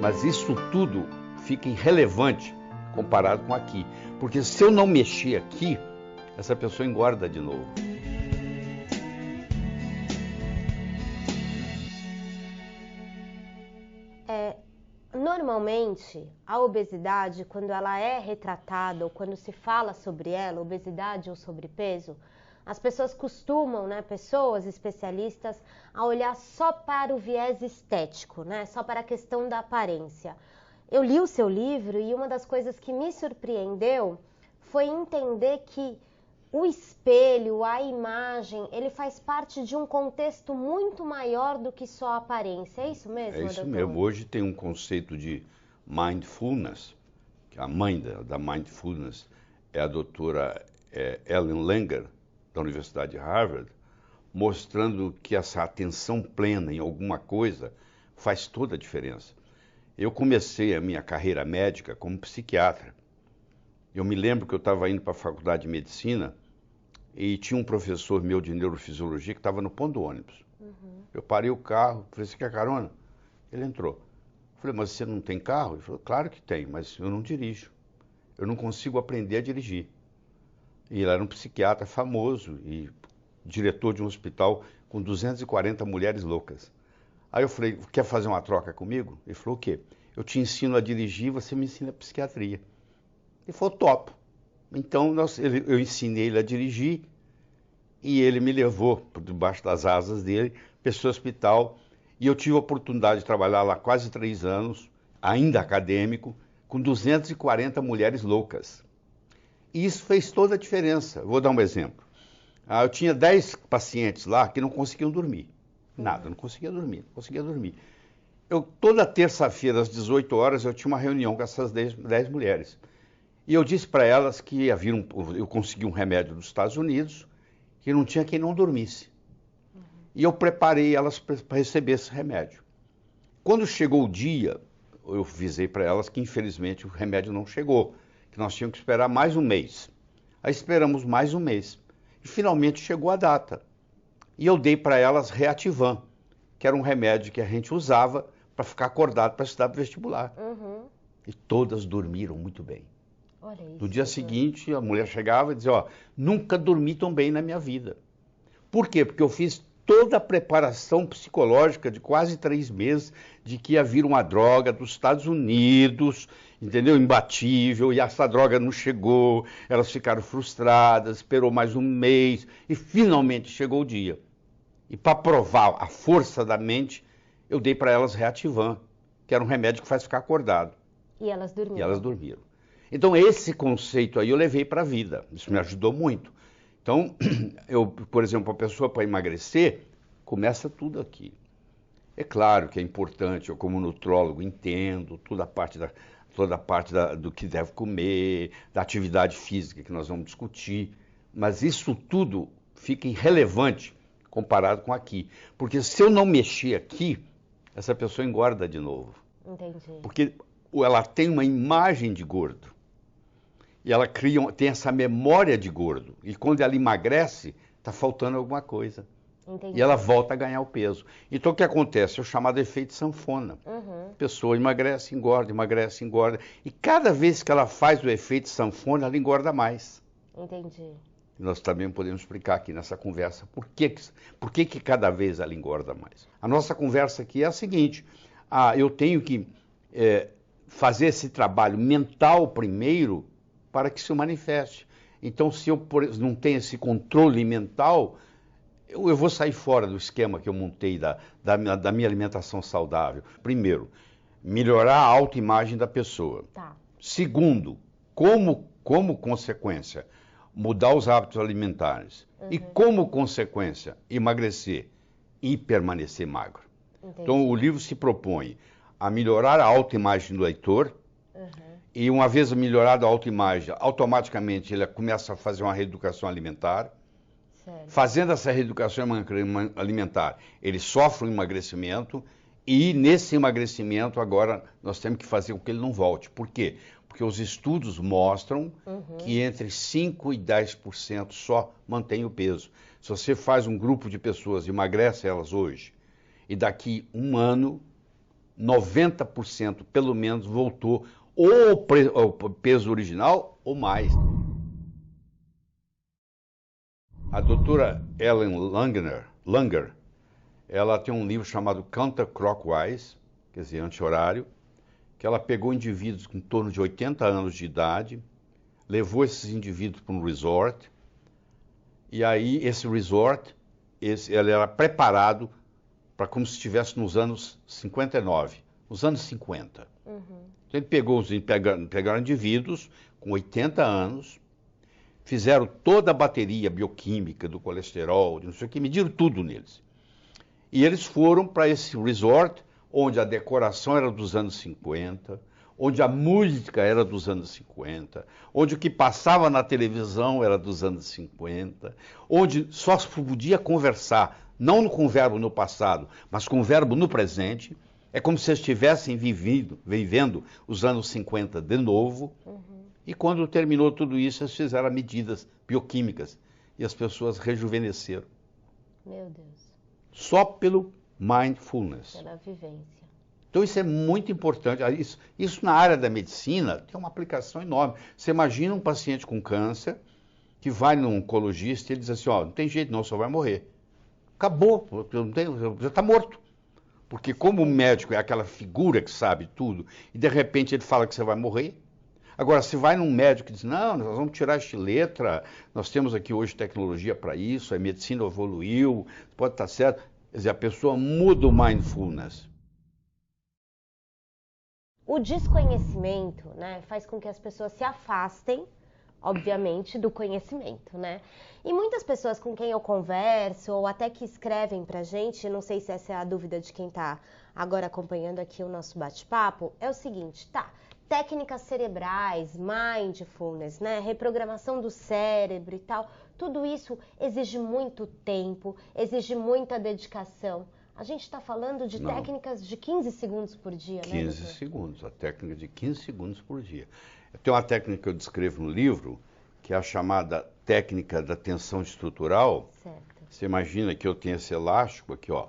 Mas isso tudo fica irrelevante comparado com aqui. Porque se eu não mexer aqui, essa pessoa engorda de novo. Normalmente, a obesidade, quando ela é retratada ou quando se fala sobre ela, obesidade ou sobrepeso, as pessoas costumam, pessoas especialistas, a olhar só para o viés estético, só para a questão da aparência. Eu li o seu livro e uma das coisas que me surpreendeu foi entender que o espelho, a imagem, ele faz parte de um contexto muito maior do que só a aparência. É isso mesmo, É isso doutor? mesmo. Hoje tem um conceito de mindfulness, que a mãe da mindfulness é a doutora Ellen Langer, da Universidade de Harvard, mostrando que essa atenção plena em alguma coisa faz toda a diferença. Eu comecei a minha carreira médica como psiquiatra. Eu me lembro que eu estava indo para a faculdade de medicina e tinha um professor meu de neurofisiologia que estava no ponto do ônibus. Eu parei o carro, falei, você quer carona? Ele entrou. Eu falei, mas você não tem carro? Ele falou, claro que tem, mas eu não dirijo. Eu não consigo aprender a dirigir. E ele era um psiquiatra famoso e diretor de um hospital com 240 mulheres loucas. Aí eu falei, quer fazer uma troca comigo? Ele falou, o quê? Eu te ensino a dirigir, você me ensina a psiquiatria. Ele falou, topo. Então eu ensinei ele a dirigir e ele me levou por debaixo das asas dele para esse hospital. E eu tive a oportunidade de trabalhar lá quase 3 anos, ainda acadêmico, com 240 mulheres loucas. E isso fez toda a diferença. Vou dar um exemplo. Eu tinha 10 pacientes lá que não conseguiam dormir. Nada, não conseguia dormir. Toda terça-feira, às 18 horas, eu tinha uma reunião com essas 10 mulheres. E eu disse para elas que eu consegui um remédio dos Estados Unidos, que não tinha quem não dormisse. E eu preparei elas para receber esse remédio. Quando chegou o dia, eu avisei para elas que, infelizmente, o remédio não chegou, que nós tínhamos que esperar mais um mês. Aí esperamos mais um mês. E finalmente chegou a data. E eu dei para elas Reativan, que era um remédio que a gente usava para ficar acordado para estudar para vestibular. E todas dormiram muito bem. Olha isso, No dia seguinte, a mulher chegava e dizia, nunca dormi tão bem na minha vida. Por quê? Porque eu fiz toda a preparação psicológica de quase 3 meses de que ia vir uma droga dos Estados Unidos, entendeu? Imbatível, e essa droga não chegou, elas ficaram frustradas, esperou mais um mês e finalmente chegou o dia. E para provar a força da mente, eu dei para elas Reativan, que era um remédio que faz ficar acordado. E elas dormiram. E elas dormiram. Então esse conceito aí eu levei para a vida, isso me ajudou muito. Então, por exemplo, a pessoa para emagrecer, começa tudo aqui. É claro que é importante, eu como nutrólogo entendo toda a parte do que deve comer, da atividade física que nós vamos discutir, mas isso tudo fica irrelevante comparado com aqui. Porque se eu não mexer aqui, essa pessoa engorda de novo. Entendi. Porque ela tem uma imagem de gordo. E ela tem essa memória de gordo. E quando ela emagrece, está faltando alguma coisa. Entendi. E ela volta a ganhar o peso. Então o que acontece? É o chamado efeito sanfona. A pessoa emagrece, engorda, emagrece, engorda. E cada vez que ela faz o efeito sanfona, ela engorda mais. Entendi. Nós também podemos explicar aqui nessa conversa por que cada vez ela engorda mais. A nossa conversa aqui é a seguinte. Eu tenho que fazer esse trabalho mental primeiro para que se manifeste. Então, se eu não tenho esse controle mental, eu vou sair fora do esquema que eu montei da minha alimentação saudável. Primeiro, melhorar a autoimagem da pessoa. Tá. Segundo, como consequência, mudar os hábitos alimentares. E como consequência, emagrecer e permanecer magro. Entendi. Então, o livro se propõe a melhorar a autoimagem do leitor. E uma vez melhorada a autoimagem, automaticamente ele começa a fazer uma reeducação alimentar. Certo. Fazendo essa reeducação alimentar, ele sofre um emagrecimento e nesse emagrecimento agora nós temos que fazer com que ele não volte. Por quê? Porque os estudos mostram que entre 5% e 10% só mantém o peso. Se você faz um grupo de pessoas e emagrece elas hoje e daqui 1 ano 90% pelo menos voltou ou ao peso original ou mais. A doutora Ellen Langer, ela tem um livro chamado Counterclockwise, quer dizer, anti-horário, que ela pegou indivíduos com em torno de 80 anos de idade, levou esses indivíduos para um resort, e aí esse resort, ele era preparado para como se estivesse nos anos 59, nos anos 50. Uhum. Então ele pegaram indivíduos com 80 anos, fizeram toda a bateria bioquímica do colesterol, de não sei o que, mediram tudo neles. E eles foram para esse resort, onde a decoração era dos anos 50, onde a música era dos anos 50, onde o que passava na televisão era dos anos 50, onde só se podia conversar, não com o verbo no passado, mas com o verbo no presente. É como se eles estivessem vivendo os anos 50 de novo. Uhum. E quando terminou tudo isso, eles fizeram medidas bioquímicas e as pessoas rejuvenesceram. Meu Deus. Só pelo mindfulness. Pela vivência. Então isso é muito importante. Isso na área da medicina tem uma aplicação enorme. Você imagina um paciente com câncer que vai num oncologista e ele diz assim, ó, não tem jeito não, só vai morrer. Acabou, já está morto. Porque como o médico é aquela figura que sabe tudo, e de repente ele fala que você vai morrer. Agora, se vai num médico e diz, não, nós vamos tirar esta letra, nós temos aqui hoje tecnologia para isso, a medicina evoluiu, pode estar certo. Quer dizer, a pessoa muda o mindfulness. O desconhecimento, né, faz com que as pessoas se afastem, obviamente, do conhecimento, né? E muitas pessoas com quem eu converso, ou até que escrevem pra gente, não sei se essa é a dúvida de quem tá agora acompanhando aqui o nosso bate-papo, é o seguinte, tá, técnicas cerebrais, mindfulness, né, reprogramação do cérebro e tal, tudo isso exige muito tempo, exige muita dedicação. A gente está falando de técnicas de 15 segundos por dia, 15 né, doutor? segundos, a técnica de 15 segundos por dia. Tem uma técnica que eu descrevo no livro, que é a chamada técnica da tensão estrutural. Certo. Você imagina que eu tenho esse elástico aqui, ó.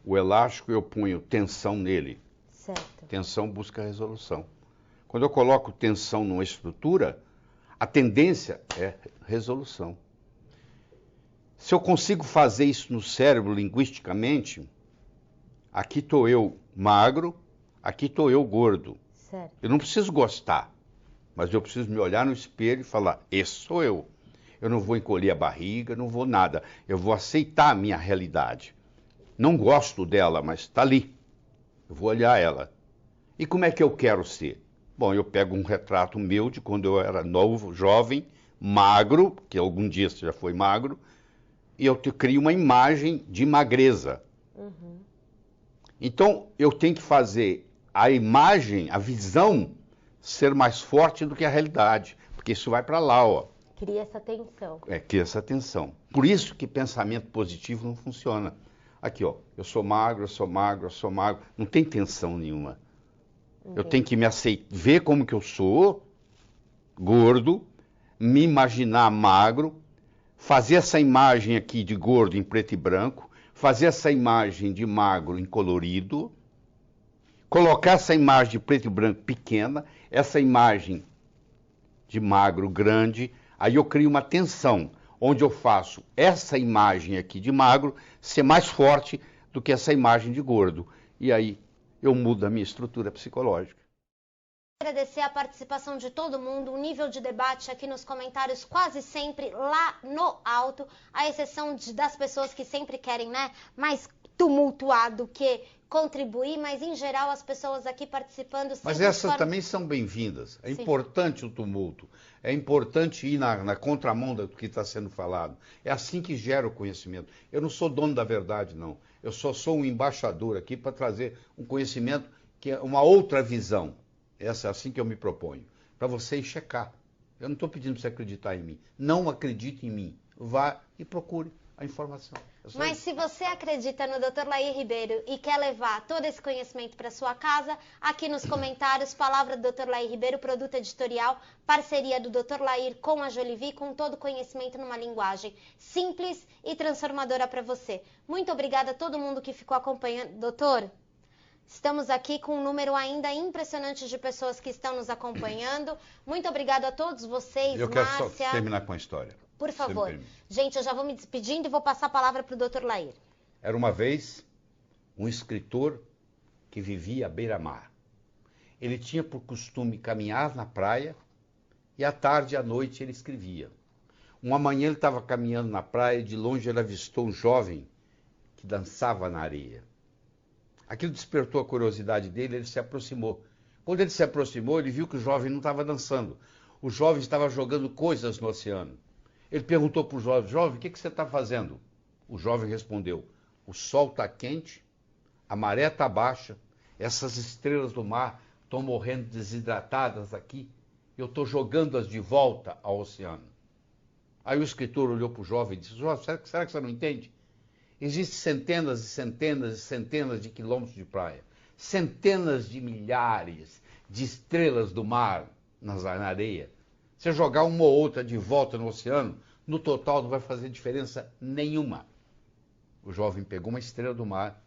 O elástico eu ponho tensão nele. Certo. Tensão busca resolução. Quando eu coloco tensão numa estrutura, a tendência é resolução. Se eu consigo fazer isso no cérebro linguisticamente, aqui estou eu magro, aqui estou eu gordo. Certo. Eu não preciso gostar, mas eu preciso me olhar no espelho e falar, esse sou eu. Eu não vou encolher a barriga, não vou nada. Eu vou aceitar a minha realidade. Não gosto dela, mas está ali. Eu vou olhar ela. E como é que eu quero ser? Bom, eu pego um retrato meu de quando eu era novo, jovem, magro, que algum dia você já foi magro, e eu crio uma imagem de magreza. Uhum. Então, eu tenho que fazer a imagem, a visão, ser mais forte do que a realidade. Porque isso vai para lá, ó. Cria essa tensão. Cria essa tensão. Por isso que pensamento positivo não funciona. Aqui, ó, eu sou magro, eu sou magro, eu sou magro. Não tem tensão nenhuma. Entendi. Eu tenho que me aceitar, ver como que eu sou, gordo, me imaginar magro, fazer essa imagem aqui de gordo em preto e branco, fazer essa imagem de magro em colorido, colocar essa imagem de preto e branco pequena, essa imagem de magro grande, aí eu crio uma tensão, onde eu faço essa imagem aqui de magro ser mais forte do que essa imagem de gordo. E aí eu mudo a minha estrutura psicológica. Agradecer a participação de todo mundo, o nível de debate aqui nos comentários quase sempre lá no alto, à exceção das pessoas que sempre querem, né, mais tumultuar do que contribuir, mas em geral as pessoas aqui participando... Mas essas também são bem-vindas. É importante o tumulto, é importante ir na contramão do que está sendo falado. É assim que gera o conhecimento. Eu não sou dono da verdade, não. Eu só sou um embaixador aqui para trazer um conhecimento que é uma outra visão. Essa é assim que eu me proponho, para vocês checar. Eu não estou pedindo para você acreditar em mim. Não acredite em mim. Vá e procure a informação. Mas se você acredita no Dr. Lair Ribeiro e quer levar todo esse conhecimento para sua casa, aqui nos comentários, palavra do Dr. Lair Ribeiro, produto editorial, parceria do Dr. Lair com a Jolivie, com todo o conhecimento numa linguagem simples e transformadora para você. Muito obrigada a todo mundo que ficou acompanhando. Doutor, Estamos aqui com um número ainda impressionante de pessoas que estão nos acompanhando. Muito obrigada a todos vocês, Eu quero Márcia. só terminar com a história. Por favor. Gente, eu já vou me despedindo e vou passar a palavra para o Dr. Lair. Era uma vez um escritor que vivia à beira-mar. Ele tinha por costume caminhar na praia e à tarde e à noite ele escrevia. Uma manhã ele estava caminhando na praia e de longe ele avistou um jovem que dançava na areia. Aquilo despertou a curiosidade dele, ele se aproximou. Quando ele se aproximou, ele viu que o jovem não estava dançando. O jovem estava jogando coisas no oceano. Ele perguntou para o jovem, jovem, o que você está fazendo? O jovem respondeu, o sol está quente, a maré está baixa, essas estrelas do mar estão morrendo desidratadas aqui, eu estou jogando-as de volta ao oceano. Aí o escritor olhou para o jovem e disse, jovem, será que você não entende? Existem centenas e centenas e centenas de quilômetros de praia, centenas de milhares de estrelas do mar na areia. Se jogar uma ou outra de volta no oceano, no total não vai fazer diferença nenhuma. O jovem pegou uma estrela do mar,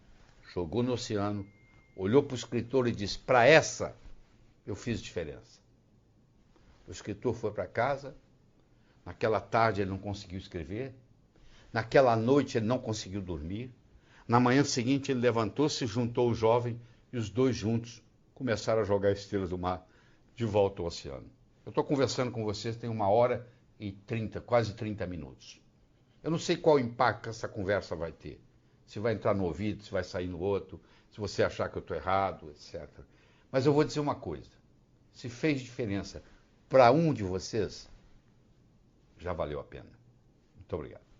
jogou no oceano, olhou para o escritor e disse, para essa eu fiz diferença. O escritor foi para casa, naquela tarde ele não conseguiu escrever, naquela noite ele não conseguiu dormir, na manhã seguinte ele levantou-se, juntou o jovem e os dois juntos começaram a jogar estrelas do mar de volta ao oceano. Eu estou conversando com vocês tem 1h30, quase 30 minutos. Eu não sei qual impacto essa conversa vai ter. Se vai entrar no ouvido, se vai sair no outro, se você achar que eu estou errado, etc. Mas eu vou dizer uma coisa. Se fez diferença para um de vocês, já valeu a pena. Muito obrigado.